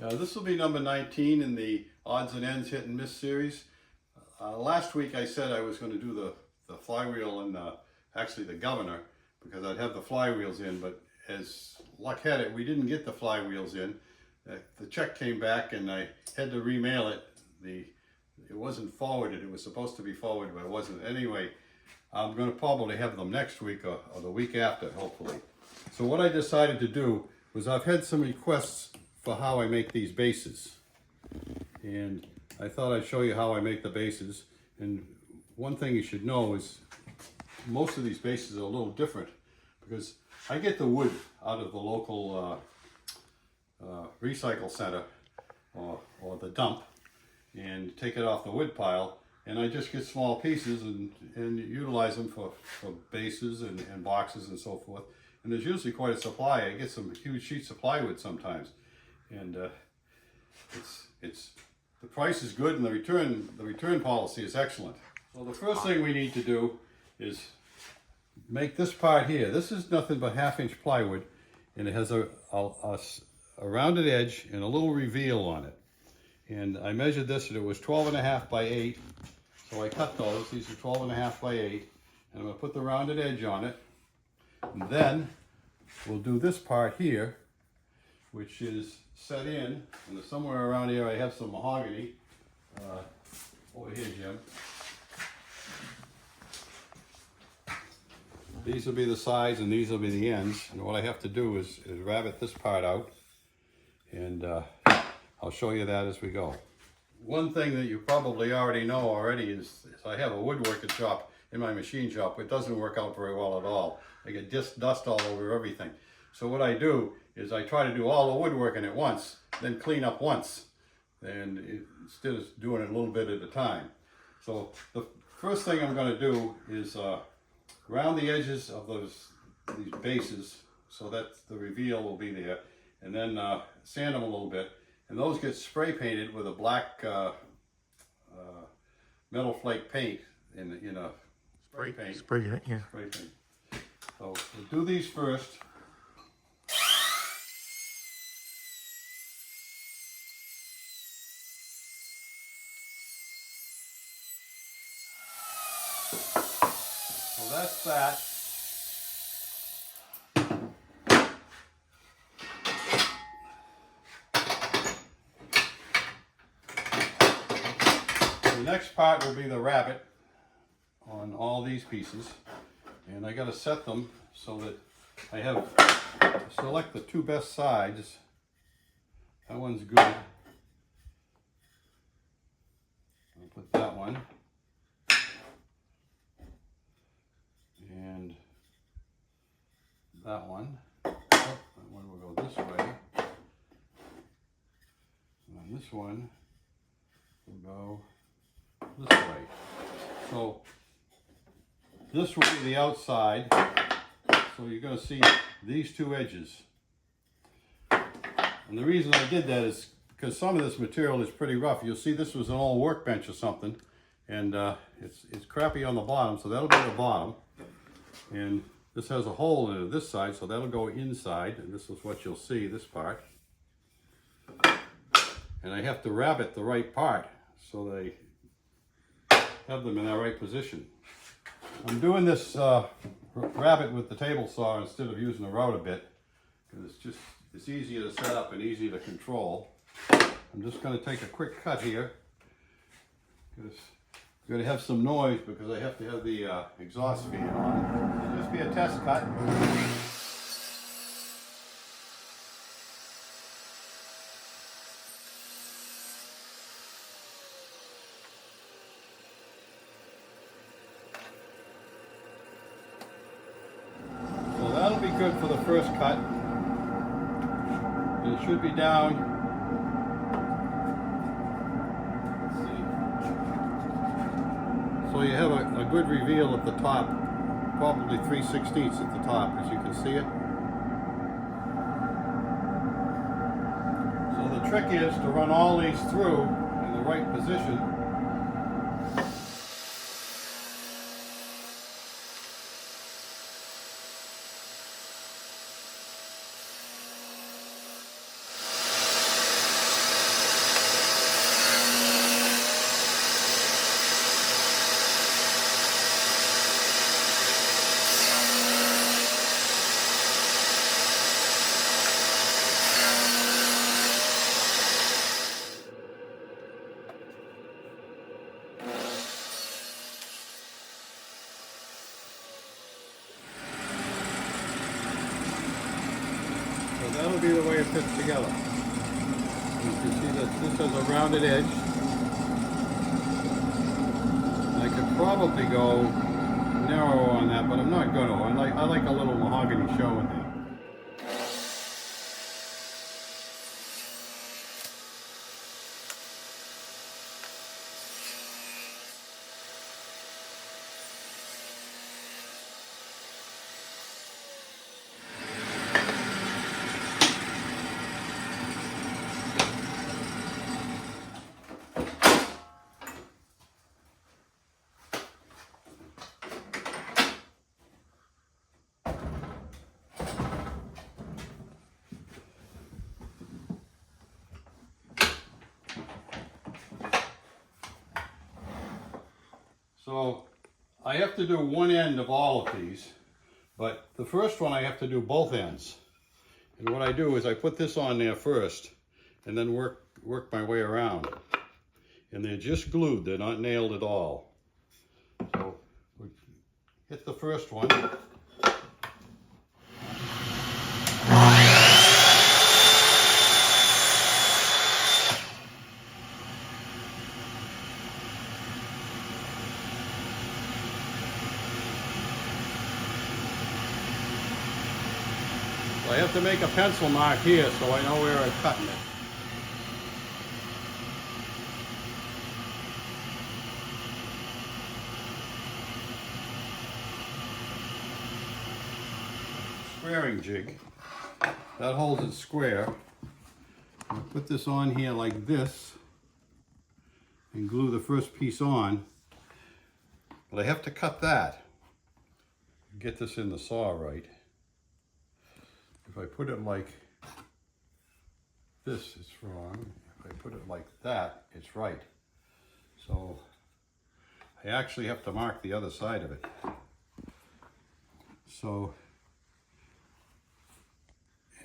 This will be number 19 in the odds and ends hit and miss series. Last week I said I was going to do the flywheel and actually the governor, because I'd have the flywheels in, but as luck had it, we didn't get the flywheels in. The check came back and I had to remail it. It wasn't forwarded. It was supposed to be forwarded, but it wasn't. Anyway, I'm going to probably have them next week or the week after, hopefully. So what I decided to do was, I've had some requests for how I make these bases, and I thought I'd show you how I make the bases. And one thing you should know is most of these bases are a little different, because I get the wood out of the local recycle center or the dump and take it off the wood pile, and I just get small pieces and utilize them for bases and boxes and so forth. And there's usually quite a supply. I get some huge sheets of plywood sometimes, and the price is good, and the return policy is excellent. So the first thing we need to do is make this part here. This is nothing but 1/2-inch plywood, and it has a rounded edge and a little reveal on it. And I measured this, and it was 12.5 by 8. So I cut those. These are 12.5 by 8. And I'm going to put the rounded edge on it. And then we'll do this part here, which is set in. And somewhere around here I have some mahogany. Over here, Jim. These will be the sides and these will be the ends. And what I have to do is rabbet this part out. And I'll show you that as we go. One thing that you probably already know already is I have a woodworking shop in my machine shop. It doesn't work out very well at all. I get dust all over everything. So what I do is I try to do all the woodworking at once, then clean up once, and instead of doing it a little bit at a time. So the first thing I'm going to do is round the edges of these bases so that the reveal will be there, and then sand them a little bit. And those get spray painted with a black metal flake paint in a spray paint. Spray it, yeah. Spray paint. So we'll do these first. So that's that. The next part will be the rabbet on all these pieces, and I got to set them so that I have select the two best sides. That one's good. I'll put that one, and that one. Oh, that one will go this way, and then this one will go this way. So this will be the outside. So you're going to see these two edges. And the reason I did that is because some of this material is pretty rough. You'll see this was an old workbench or something, and it's crappy on the bottom, so that'll be the bottom. And this has a hole in it this side, so that'll go inside, and this is what you'll see, this part. And I have to rabbet the right part so they have them in the right position. I'm doing this rabbet with the table saw instead of using a router bit, because it's easier to set up and easier to control. I'm just going to take a quick cut here, because I'm going to have some noise because I have to have the exhaust fan on. It'll just be a test cut. That'll be good for the first cut. And it should be down. Let's see. So you have a good reveal at the top, probably 3/16 at the top, as you can see it. So the trick is to run all these through in the right position. that'll be the way it fits together. You can see that this has a rounded edge. I could probably go narrow on that, but I'm not going to. I like a little mahogany show in there. So I have to do one end of all of these, but the first one I have to do both ends. And what I do is I put this on there first and then work my way around. And they're just glued, they're not nailed at all. So we hit the first one. I have to make a pencil mark here so I know where I'm cutting it. Squaring jig. That holds it square. I put this on here like this and glue the first piece on. But I have to cut that. Get this in the saw right. If I put it like this, it's wrong. If I put it like that, it's right. So I actually have to mark the other side of it. So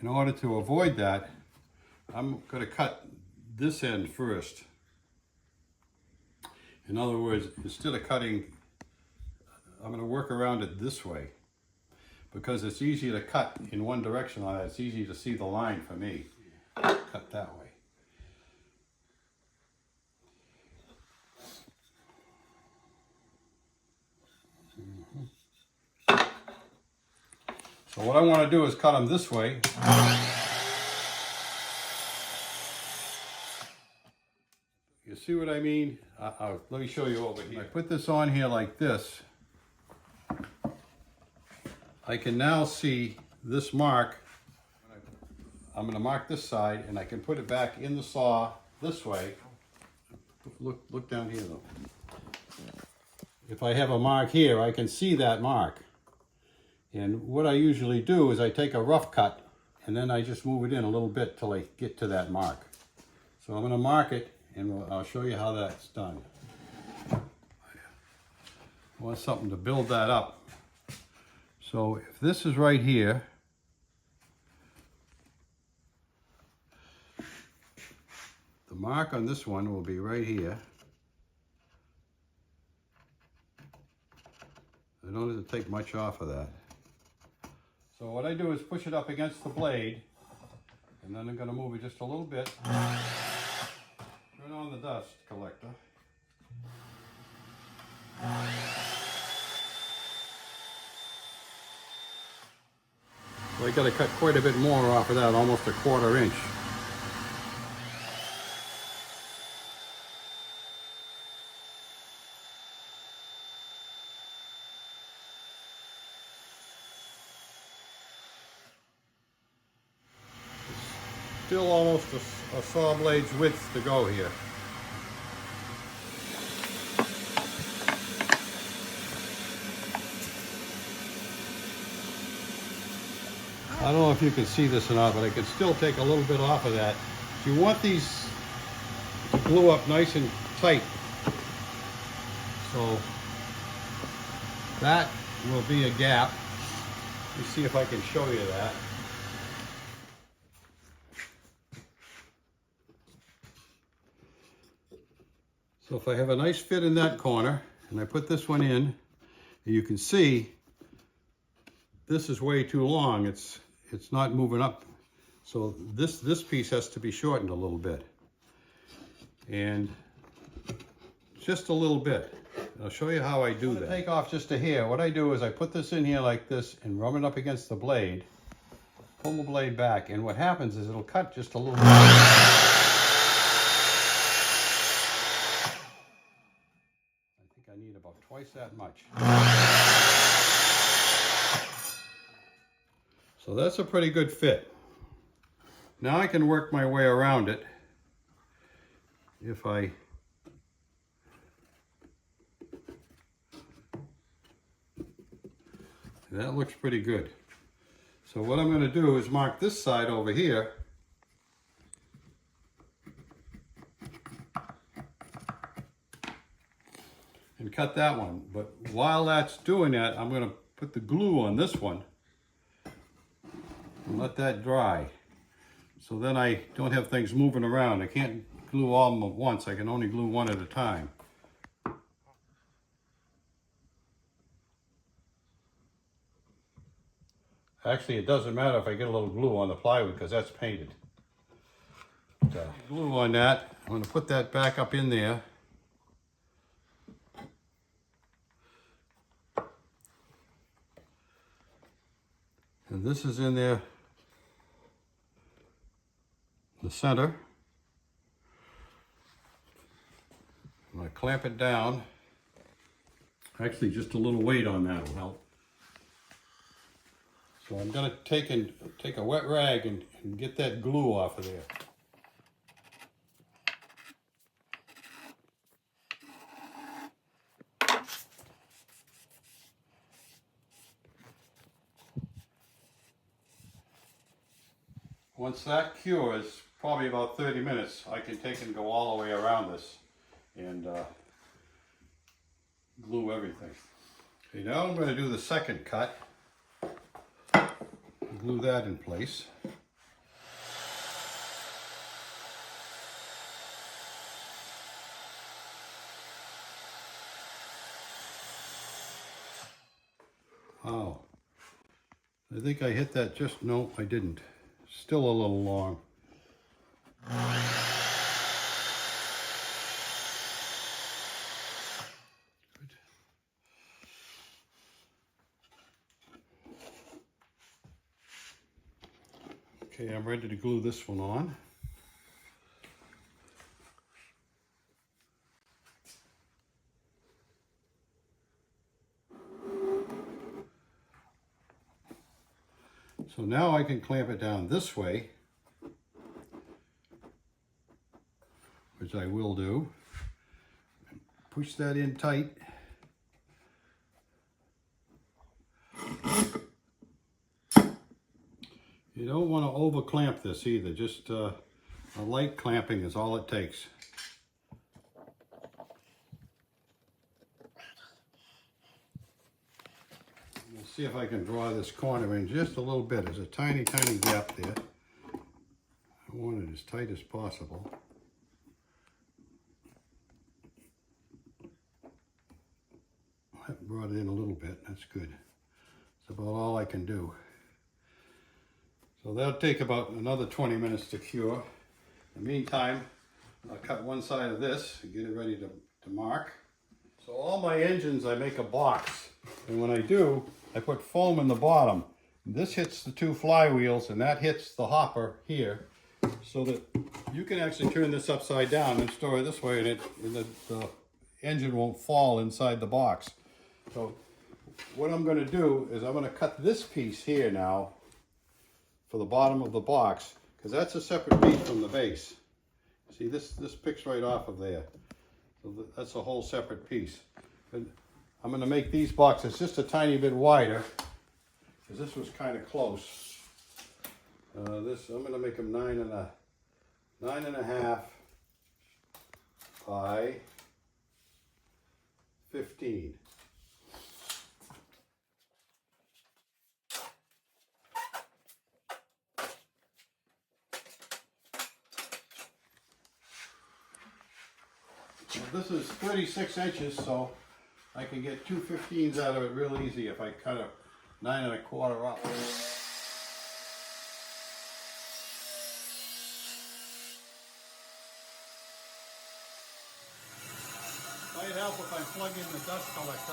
in order to avoid that, I'm going to cut this end first. In other words, instead of cutting, I'm going to work around it this way. Because it's easy to cut in one direction on it, it's easy to see the line for me. Cut that way. So what I want to do is cut them this way. You see what I mean? Let me show you over here. I put this on here like this. I can now see this mark. I'm going to mark this side and I can put it back in the saw this way. Look down here though. If I have a mark here, I can see that mark. And what I usually do is I take a rough cut and then I just move it in a little bit till I get to that mark. So I'm going to mark it and I'll show you how that's done. I want something to build that up. So if this is right here, the mark on this one will be right here. I don't have to take much off of that. So what I do is push it up against the blade, and then I'm going to move it just a little bit. Turn on the dust collector. So I got to cut quite a bit more off of that, almost a 1/4 inch. It's still almost a saw blade's width to go here. I don't know if you can see this or not, but I can still take a little bit off of that. You want these to glue up nice and tight. So that will be a gap. Let me see if I can show you that. So if I have a nice fit in that corner, and I put this one in, and you can see this is way too long. It's not moving up. So this piece has to be shortened a little bit. And just a little bit. I'll show you how I do that. Take off just a hair. What I do is I put this in here like this and rub it up against the blade. Pull the blade back, and what happens is it'll cut just a little bit. I think I need about twice that much. So that's a pretty good fit. Now I can work my way around it. If I that looks pretty good. So what I'm going to do is mark this side over here. And cut that one. But while that's doing that, I'm going to put the glue on this one and let that dry. So then I don't have things moving around. I can't glue all of them at once. I can only glue one at a time. Actually, it doesn't matter if I get a little glue on the plywood because that's painted. Glue on that. I'm going to put that back up in there. And this is in there, the center. I'm going to clamp it down. Actually, just a little weight on that will help. So I'm going to take a wet rag and get that glue off of there. Once that cures, probably about 30 minutes, I can take and go all the way around this and glue everything. Okay, now I'm going to do the second cut. Glue that in place. Wow. I think I hit that just, no, I didn't. Still a little long. Good. Okay, I'm ready to glue this one on. So now I can clamp it down this way, which I will do. Push that in tight. You don't want to over clamp this either, just a light clamping is all it takes. See if I can draw this corner in just a little bit. There's a tiny, tiny gap there. I want it as tight as possible. I brought it in a little bit. That's good. That's about all I can do. So that'll take about another 20 minutes to cure. In the meantime, I'll cut one side of this and get it ready to mark. So all my engines, I make a box. And when I do, I put foam in the bottom. This hits the two flywheels and that hits the hopper here, so that you can actually turn this upside down and store it this way, and the engine won't fall inside the box. So what I'm going to do is I'm going to cut this piece here now for the bottom of the box, because that's a separate piece from the base. See, this picks right off of there. So that's a whole separate piece. And I'm going to make these boxes just a tiny bit wider, because this was kind of close. I'm going to make them 9.5 by 15. Well, this is 36 inches, so I can get 2 15s out of it real easy if I cut a 9 1/4 off. help if I plug in the dust collector.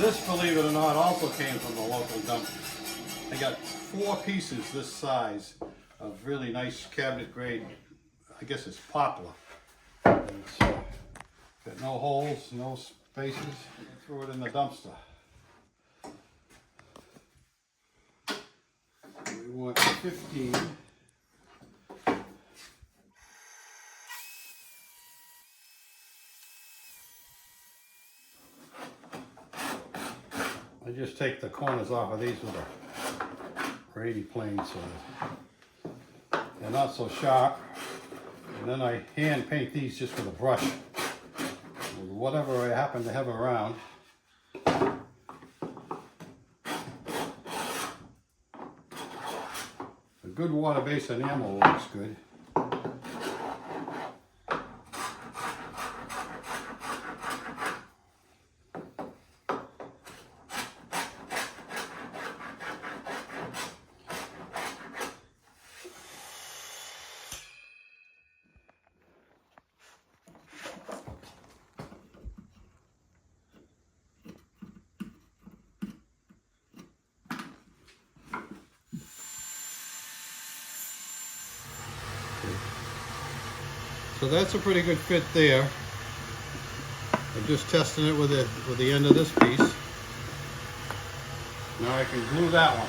This, believe it or not, also came from the local dump. I got 4 pieces this size of really nice cabinet grade, I guess it's poplar. It's got no holes, no spaces. I threw it in the dumpster. We want 15. I just take the corners off of these with a brady plane so they're not so sharp. And then I hand paint these just with a brush, with whatever I happen to have around. A good water-based enamel looks good. So that's a pretty good fit there. I'm just testing it with the end of this piece. Now I can glue that one.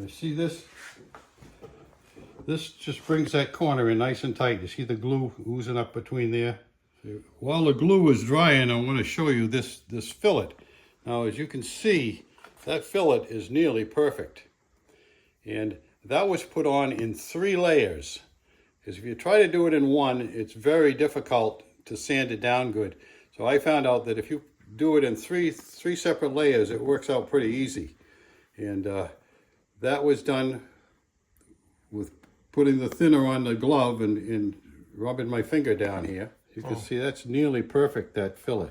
You see this? This just brings that corner in nice and tight. You see the glue oozing up between there? While the glue is drying, I want to show you this fillet. Now, as you can see, that fillet is nearly perfect. And that was put on in 3 layers. Because if you try to do it in one, it's very difficult to sand it down good. So I found out that if you do it in three separate layers, it works out pretty easy. And that was done with putting the thinner on the glove and rubbing my finger down here. You can see that's nearly perfect, that fillet.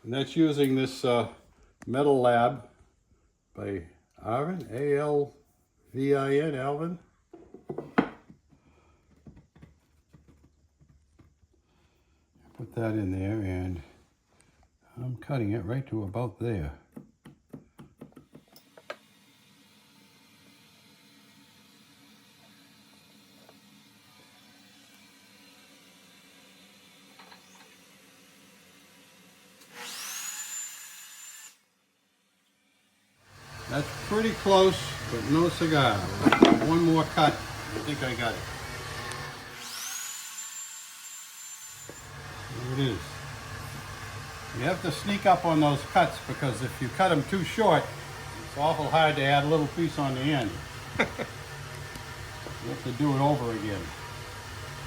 And that's using this Metal Lab by Alvin, A-L-V-I-N, Alvin. Put that in there, and I'm cutting it right to about there. That's pretty close, but no cigar. One more cut. I think I got it. There it is. You have to sneak up on those cuts because if you cut them too short, it's awful hard to add a little piece on the end. You have to do it over again.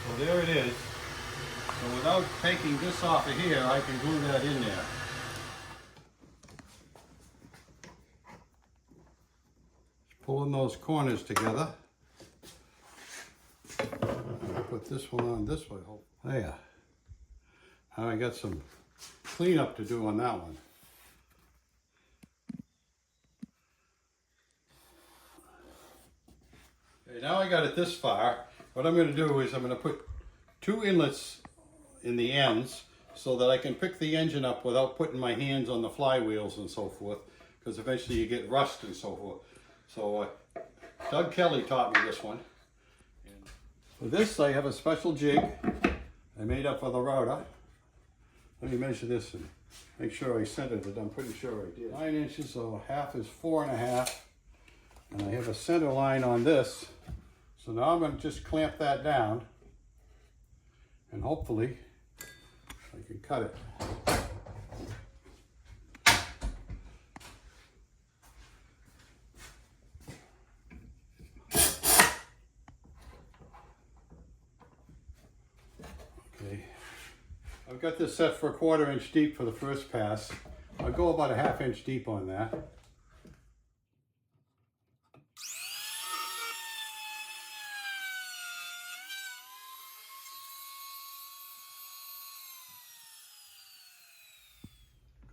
So there it is. So without taking this off of here, I can glue that in there. Pulling those corners together. Put this one on this way. There. Now I got some cleanup to do on that one. Okay, now I got it this far. What I'm going to do is I'm going to put 2 inlets in the ends so that I can pick the engine up without putting my hands on the flywheels and so forth, because eventually you get rust and so forth. So Doug Kelly taught me this one. And for this I have a special jig I made up for the router. Let me measure this and make sure I centered it. I'm pretty sure I did. 9 inches, so half is 4.5. And I have a center line on this. So now I'm going to just clamp that down. And hopefully I can cut it. I've got this set for 1/4 inch deep for the first pass. I'll go about a 1/2 inch deep on that.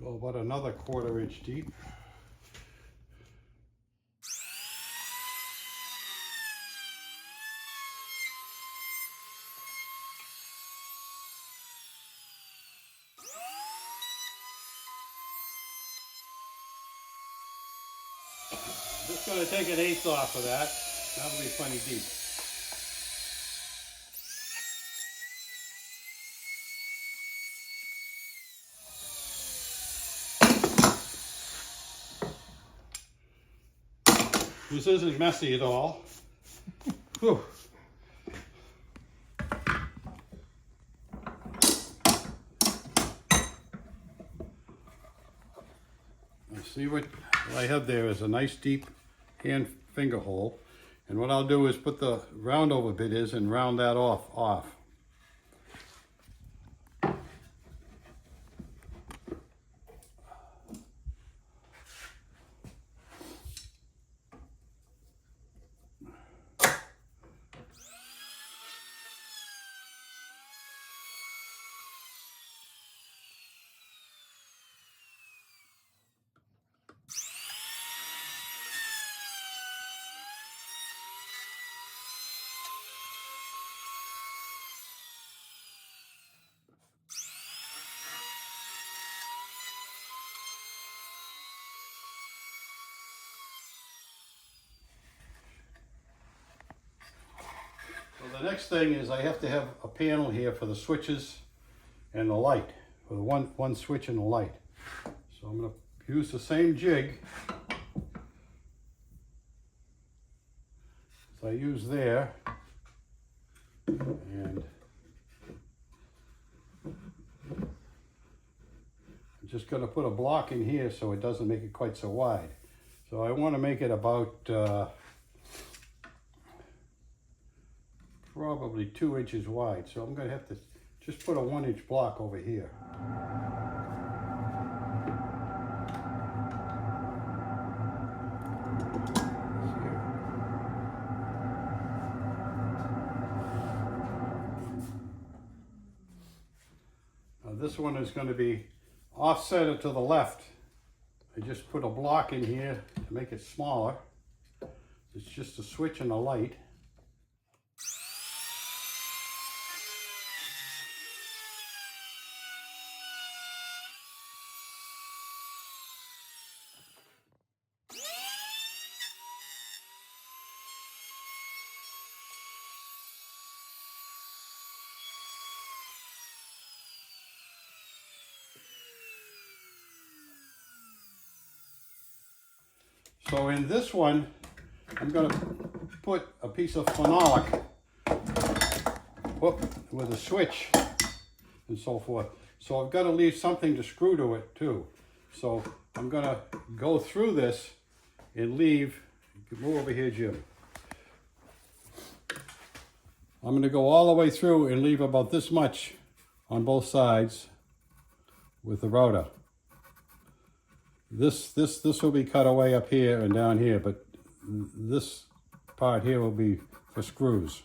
Go about another 1/4 inch deep. Just going to take 1/8 off of that. That'll be plenty deep. This isn't messy at all. Whew. See what I have there is a nice deep hand finger hole, and what I'll do is put the round over bit is and round that off. So the next thing is I have to have a panel here for the switches and the light, for the one switch and the light. So I'm going to use the same jig as I use there, and I'm just going to put a block in here so it doesn't make it quite so wide. So I want to make it about probably 2 inches wide. So I'm going to have to just put a 1 inch block over here. Now this one is going to be offset to the left. I just put a block in here to make it smaller. It's just a switch and a light. So in this one, I'm going to put a piece of phenolic with a switch and so forth. So I've got to leave something to screw to it too. So I'm going to go through this and leave, move over here, Jim. I'm going to go all the way through and leave about this much on both sides with the router. This will be cut away up here and down here, but this part here will be for screws.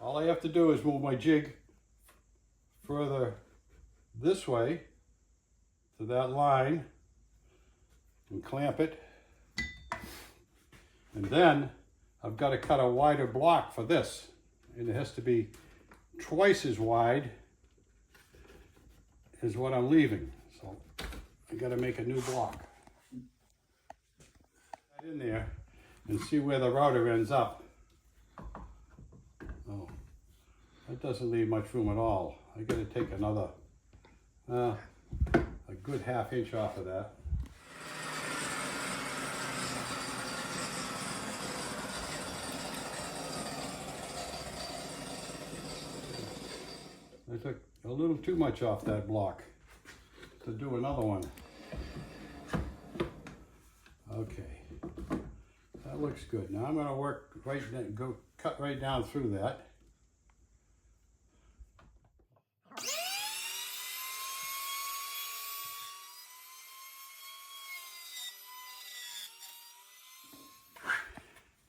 All I have to do is move my jig further this way to that line and clamp it. And then I've got to cut a wider block for this, and it has to be twice as wide as what I'm leaving. So I got to make a new block. Put that in there and see where the router ends up. Oh, that doesn't leave much room at all. I got to take another, a good 1/2 inch off of that. I took a little too much off that block to do another one. Okay, that looks good. Now I'm going to work cut right down through that.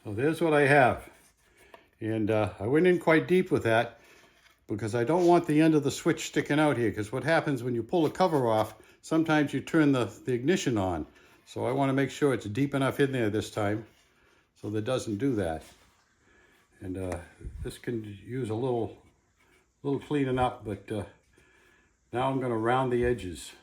So there's what I have. And I went in quite deep with that because I don't want the end of the switch sticking out here, because what happens when you pull the cover off, sometimes you turn the ignition on. So I want to make sure it's deep enough in there this time so that it doesn't do that. And this can use a little cleaning up, but now I'm going to round the edges.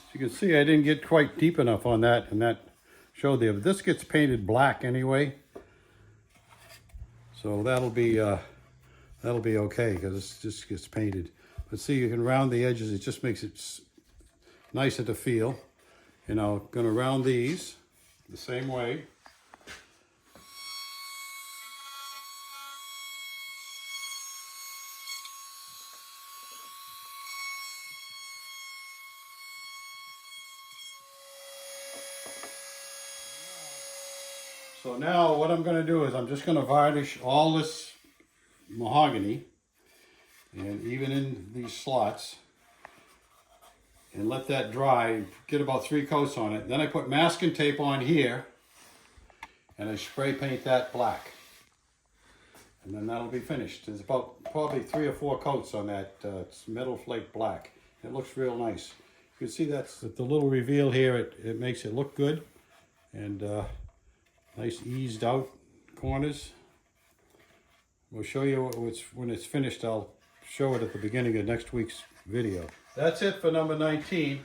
As you can see, I didn't get quite deep enough on that, and that showed there. But this gets painted black anyway, so that'll be okay because this just gets painted. But see, you can round the edges. It just makes it nicer to feel. And I'm going to round these the same way. So now what I'm going to do is I'm just going to varnish all this mahogany, and even in these slots, and let that dry, get about 3 coats on it. Then I put masking tape on here, and I spray paint that black. And then that'll be finished. There's about probably 3 or 4 coats on that metal flake black. It looks real nice. You can see that's the little reveal here. It makes it look good, and nice eased out corners. We'll show you when it's finished. I'll show it at the beginning of next week's video. That's it for number 19.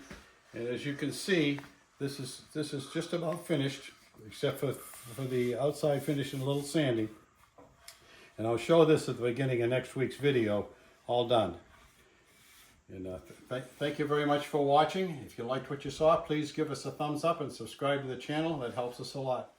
And as you can see, this is just about finished, except for the outside finish and a little sanding. And I'll show this at the beginning of next week's video, all done. And thank you very much for watching. If you liked what you saw, please give us a thumbs up and subscribe to the channel. That helps us a lot.